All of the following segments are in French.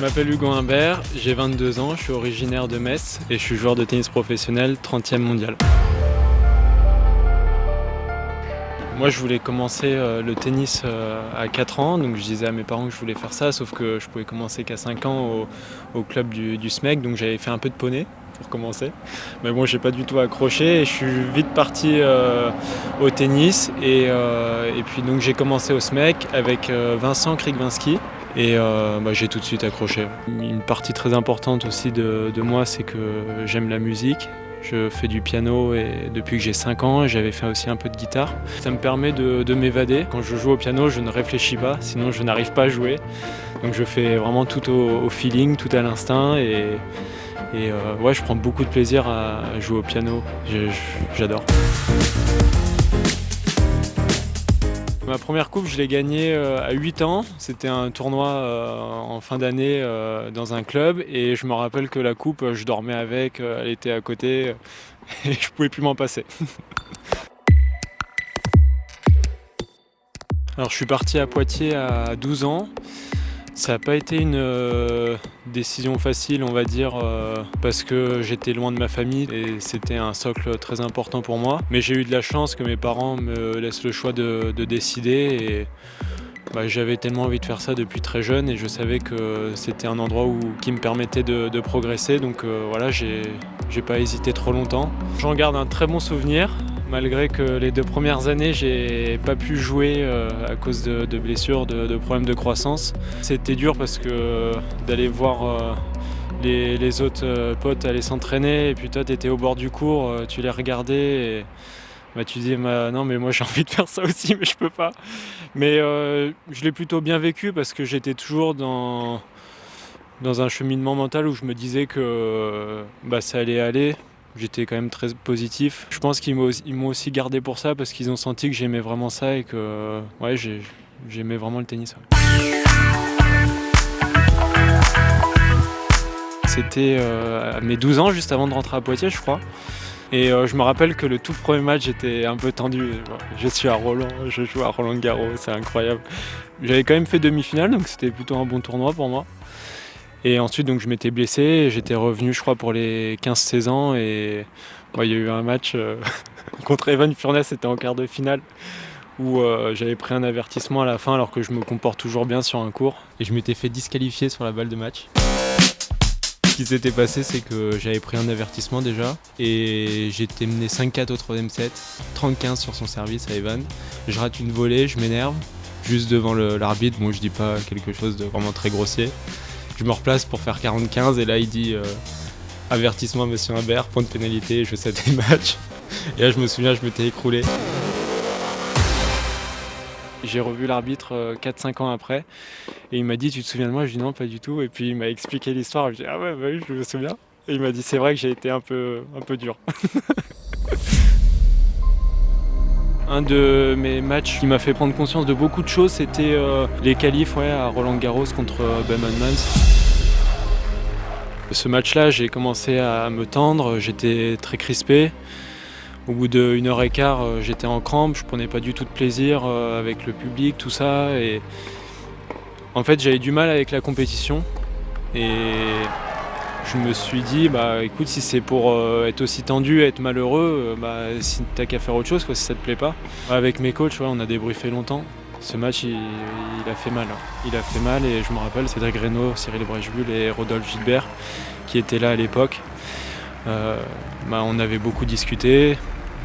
m'appelle Hugo Humbert, j'ai 22 ans, je suis originaire de Metz et je suis joueur de tennis professionnel 30e mondial. Moi je voulais commencer le tennis à 4 ans, donc je disais à mes parents que je voulais faire ça, sauf que je pouvais commencer qu'à 5 ans au club du SMEC, donc j'avais fait un peu de poney pour commencer. Mais bon, j'ai pas du tout accroché et je suis vite parti au tennis et puis donc j'ai commencé au SMEC avec Vincent Krigwinski. Et j'ai tout de suite accroché. Une partie très importante aussi de moi, c'est que j'aime la musique. Je fais du piano et depuis que j'ai 5 ans, j'avais fait aussi un peu de guitare. Ça me permet de m'évader. Quand je joue au piano, je ne réfléchis pas, sinon je n'arrive pas à jouer. Donc je fais vraiment tout au feeling, tout à l'instinct et je prends beaucoup de plaisir à jouer au piano. J'adore. Ma première coupe, je l'ai gagnée à 8 ans. C'était un tournoi en fin d'année dans un club. Et je me rappelle que la coupe, je dormais avec, elle était à côté et je pouvais plus m'en passer. Alors je suis parti à Poitiers à 12 ans. Ça n'a pas été une décision facile, on va dire, parce que j'étais loin de ma famille et c'était un socle très important pour moi. Mais j'ai eu de la chance que mes parents me laissent le choix de décider. Et j'avais tellement envie de faire ça depuis très jeune et je savais que c'était un endroit qui me permettait de progresser. Donc j'ai pas hésité trop longtemps. J'en garde un très bon souvenir. Malgré que les 2 premières années, j'ai pas pu jouer à cause de blessures, de problèmes de croissance. C'était dur parce que d'aller voir les autres potes aller s'entraîner et puis toi t'étais au bord du cours, tu les regardais et tu dis non mais moi j'ai envie de faire ça aussi mais je peux pas. Mais je l'ai plutôt bien vécu parce que j'étais toujours dans un cheminement mental où je me disais que ça allait aller. J'étais quand même très positif. Je pense qu'ils m'ont aussi gardé pour ça parce qu'ils ont senti que j'aimais vraiment ça et que j'aimais vraiment le tennis. Ouais. C'était à mes 12 ans, juste avant de rentrer à Poitiers, je crois. Et je me rappelle que le tout premier match, j'étais un peu tendu. Je suis à Roland, je joue à Roland-Garros, c'est incroyable. J'avais quand même fait demi-finale, donc c'était plutôt un bon tournoi pour moi. Et ensuite, donc, je m'étais blessé et j'étais revenu, je crois, pour les 15-16 ans. Et il y a eu un match contre Evan Furness, c'était en quart de finale, où j'avais pris un avertissement à la fin alors que je me comporte toujours bien sur un court. Et je m'étais fait disqualifier sur la balle de match. Ce qui s'était passé, c'est que j'avais pris un avertissement déjà et j'étais mené 5-4 au 3e set, 30-15 sur son service à Evan. Je rate une volée, je m'énerve, juste devant l'arbitre. Bon, je dis pas quelque chose de vraiment très grossier. Je me replace pour faire 40-15 et là il dit avertissement monsieur Humbert, point de pénalité, je sais le match. Et là je me souviens, je m'étais écroulé. J'ai revu l'arbitre 4-5 ans après et il m'a dit tu te souviens de moi? Je lui ai dit non pas du tout et puis il m'a expliqué l'histoire, je lui ai dit ah ouais oui je me souviens. Et il m'a dit c'est vrai que j'ai été un peu dur. Un de mes matchs qui m'a fait prendre conscience de beaucoup de choses, c'était les qualifs à Roland-Garros contre Ben Mans. Ce match-là, j'ai commencé à me tendre, j'étais très crispé. Au bout d'1 heure et quart, j'étais en crampe, je prenais pas du tout de plaisir avec le public, tout ça. Et en fait, j'avais du mal avec la compétition. Et je me suis dit, écoute, si c'est pour être aussi tendu, être malheureux, si t'as qu'à faire autre chose, si ça te plaît pas. Avec mes coachs, on a débriefé longtemps. Ce match, il a fait mal. Il a fait mal et je me rappelle Cédric Reynaud, Cyril Brechbuhl et Rodolphe Gilbert qui étaient là à l'époque. On avait beaucoup discuté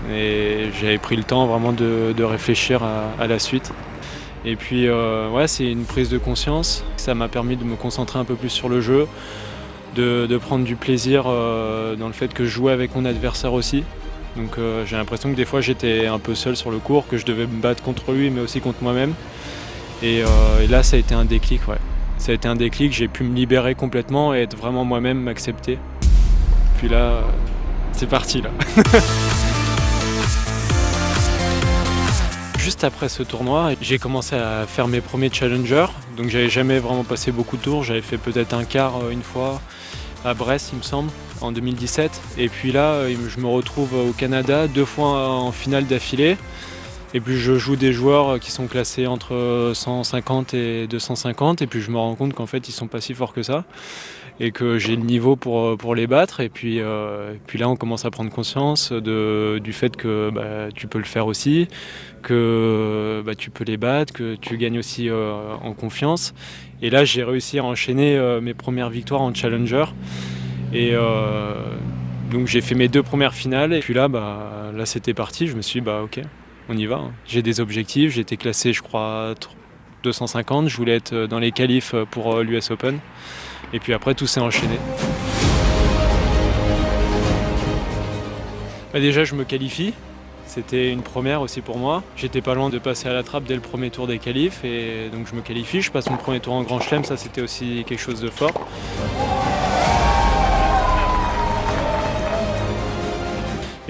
et j'avais pris le temps vraiment de réfléchir à la suite. Et puis, c'est une prise de conscience. Ça m'a permis de me concentrer un peu plus sur le jeu, de prendre du plaisir dans le fait que je jouais avec mon adversaire aussi. Donc j'ai l'impression que des fois j'étais un peu seul sur le court, que je devais me battre contre lui mais aussi contre moi-même. Et là ça a été un déclic, ouais. Ça a été un déclic, j'ai pu me libérer complètement et être vraiment moi-même, m'accepter. Puis là, c'est parti là. Juste après ce tournoi, j'ai commencé à faire mes premiers challengers. Donc j'avais jamais vraiment passé beaucoup de tours, j'avais fait peut-être un quart une fois à Brest il me semble, en 2017. Et puis là, je me retrouve au Canada 2 fois en finale d'affilée. Et puis je joue des joueurs qui sont classés entre 150 et 250 et puis je me rends compte qu'en fait ils sont pas si forts que ça et que j'ai le niveau pour les battre et puis là on commence à prendre conscience du fait que tu peux le faire aussi, que tu peux les battre, que tu gagnes aussi en confiance. Et là j'ai réussi à enchaîner mes premières victoires en Challenger et donc j'ai fait mes 2 premières finales et puis là c'était parti, je me suis dit ok. On y va, hein. J'ai des objectifs, j'ai été classé je crois 250, je voulais être dans les qualifs pour l'US Open. Et puis après tout s'est enchaîné. Déjà je me qualifie, c'était une première aussi pour moi. J'étais pas loin de passer à la trappe dès le premier tour des qualifs et donc je me qualifie, je passe mon premier tour en Grand Chelem, ça c'était aussi quelque chose de fort.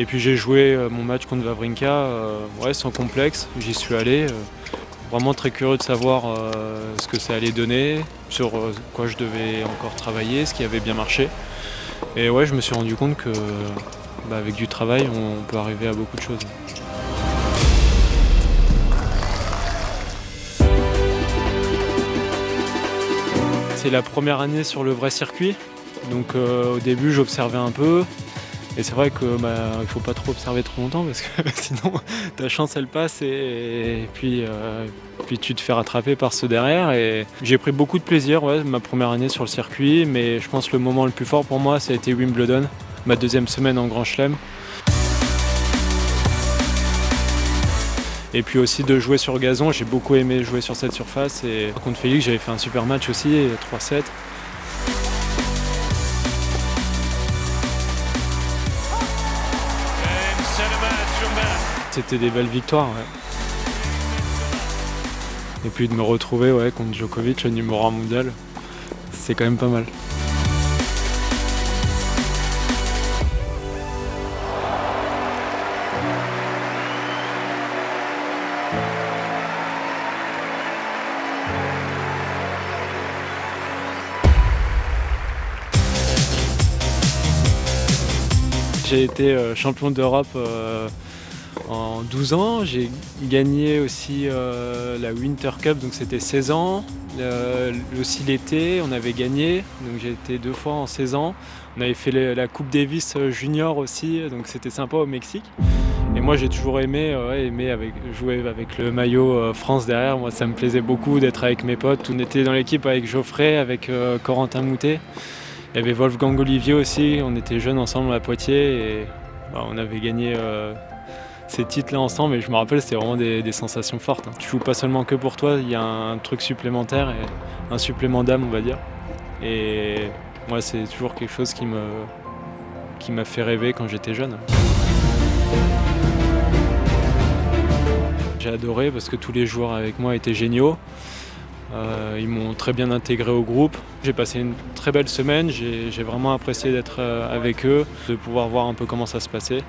Et puis j'ai joué mon match contre Wawrinka sans complexe, j'y suis allé. Vraiment très curieux de savoir ce que ça allait donner, sur quoi je devais encore travailler, ce qui avait bien marché. Et je me suis rendu compte que avec du travail, on peut arriver à beaucoup de choses. C'est la première année sur le vrai circuit, donc au début j'observais un peu. Et c'est vrai qu'il ne faut pas trop observer trop longtemps parce que sinon ta chance elle passe et puis tu te fais rattraper par ceux derrière. Et j'ai pris beaucoup de plaisir ma première année sur le circuit, mais je pense que le moment le plus fort pour moi ça a été Wimbledon, ma 2e semaine en Grand Chelem. Et puis aussi de jouer sur gazon, j'ai beaucoup aimé jouer sur cette surface et contre Félix j'avais fait un super match aussi, 3-7. C'était des belles victoires. Et puis de me retrouver contre Djokovic, le numéro 1 mondial, c'est quand même pas mal. J'ai été champion d'Europe en 12 ans, j'ai gagné aussi la Winter Cup, donc c'était 16 ans. Aussi l'été, on avait gagné, donc j'ai été 2 fois en 16 ans. On avait fait la Coupe Davis Junior aussi, donc c'était sympa au Mexique. Et moi j'ai toujours aimé jouer avec le maillot France derrière. Moi ça me plaisait beaucoup d'être avec mes potes. On était dans l'équipe avec Geoffrey, avec Corentin Moutet. Il y avait Wolfgang Olivier aussi, on était jeunes ensemble à Poitiers et on avait gagné ces titres-là ensemble et je me rappelle c'était vraiment des sensations fortes. Tu joues pas seulement que pour toi, il y a un truc supplémentaire et un supplément d'âme on va dire. Et moi c'est toujours quelque chose qui m'a fait rêver quand j'étais jeune. J'ai adoré parce que tous les joueurs avec moi étaient géniaux. Ils m'ont très bien intégré au groupe. J'ai passé une très belle semaine, j'ai vraiment apprécié d'être avec eux, de pouvoir voir un peu comment ça se passait.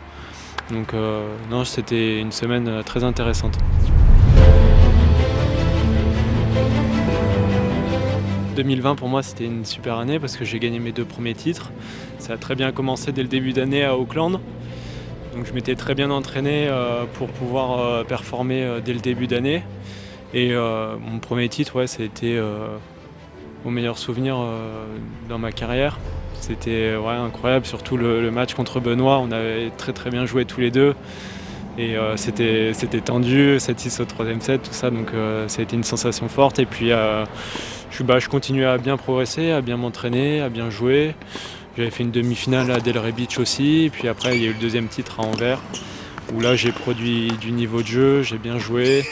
Donc c'était une semaine très intéressante. 2020 pour moi c'était une super année parce que j'ai gagné mes 2 premiers titres. Ça a très bien commencé dès le début d'année à Auckland. Donc je m'étais très bien entraîné pour pouvoir performer dès le début d'année. Et mon premier titre, ça a été mon meilleur souvenir dans ma carrière. C'était incroyable, surtout le match contre Benoît, on avait très très bien joué tous les deux. Et c'était tendu, 7-6 au 3e set, tout ça, donc ça a été une sensation forte. Et puis je continuais à bien progresser, à bien m'entraîner, à bien jouer. J'avais fait une demi-finale à Delray Beach aussi, et puis après il y a eu le 2e titre à Anvers, où là j'ai produit du niveau de jeu, j'ai bien joué.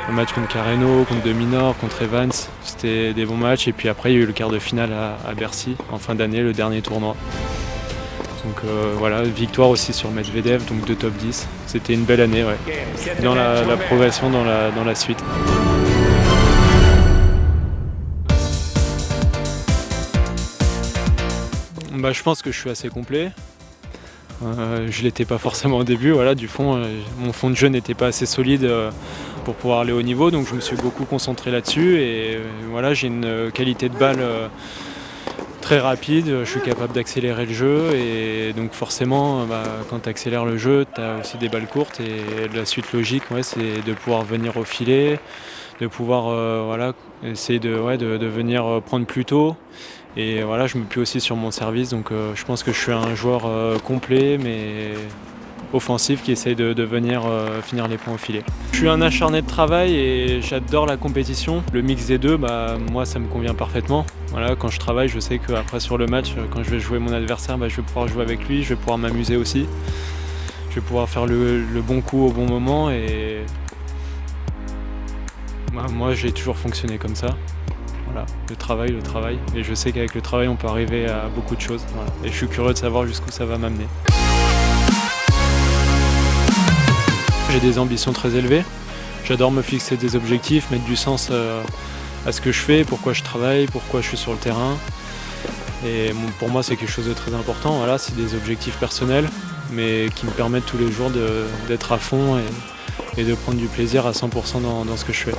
Un match contre Carreno, contre Dominor, contre Evans, c'était des bons matchs. Et puis après, il y a eu le quart de finale à Bercy, en fin d'année, le dernier tournoi. Donc victoire aussi sur Medvedev, donc 2 top 10. C'était une belle année, dans la progression dans la suite. Je pense que je suis assez complet. Je l'étais pas forcément au début, mon fond de jeu n'était pas assez solide pour pouvoir aller au niveau, donc je me suis beaucoup concentré là-dessus et j'ai une qualité de balle très rapide, je suis capable d'accélérer le jeu et donc forcément, quand tu accélères le jeu, tu as aussi des balles courtes et la suite logique, ouais, c'est de pouvoir venir au filet, de pouvoir, voilà, essayer de venir, prendre plus tôt et voilà, je me plie aussi sur mon service donc je pense que je suis un joueur, complet mais offensif qui essaye de venir finir les points au filet. Je suis un acharné de travail et j'adore la compétition. Le mix des deux, moi ça me convient parfaitement. Voilà, quand je travaille, je sais qu'après sur le match, quand je vais jouer mon adversaire, je vais pouvoir jouer avec lui, je vais pouvoir m'amuser aussi. Je vais pouvoir faire le bon coup au bon moment et moi j'ai toujours fonctionné comme ça. Voilà, le travail. Et je sais qu'avec le travail on peut arriver à beaucoup de choses. Voilà. Et je suis curieux de savoir jusqu'où ça va m'amener. J'ai des ambitions très élevées. J'adore me fixer des objectifs, mettre du sens à ce que je fais, pourquoi je travaille, pourquoi je suis sur le terrain. Et pour moi, c'est quelque chose de très important. Voilà, c'est des objectifs personnels, mais qui me permettent tous les jours d'être à fond et de prendre du plaisir à 100% dans ce que je fais.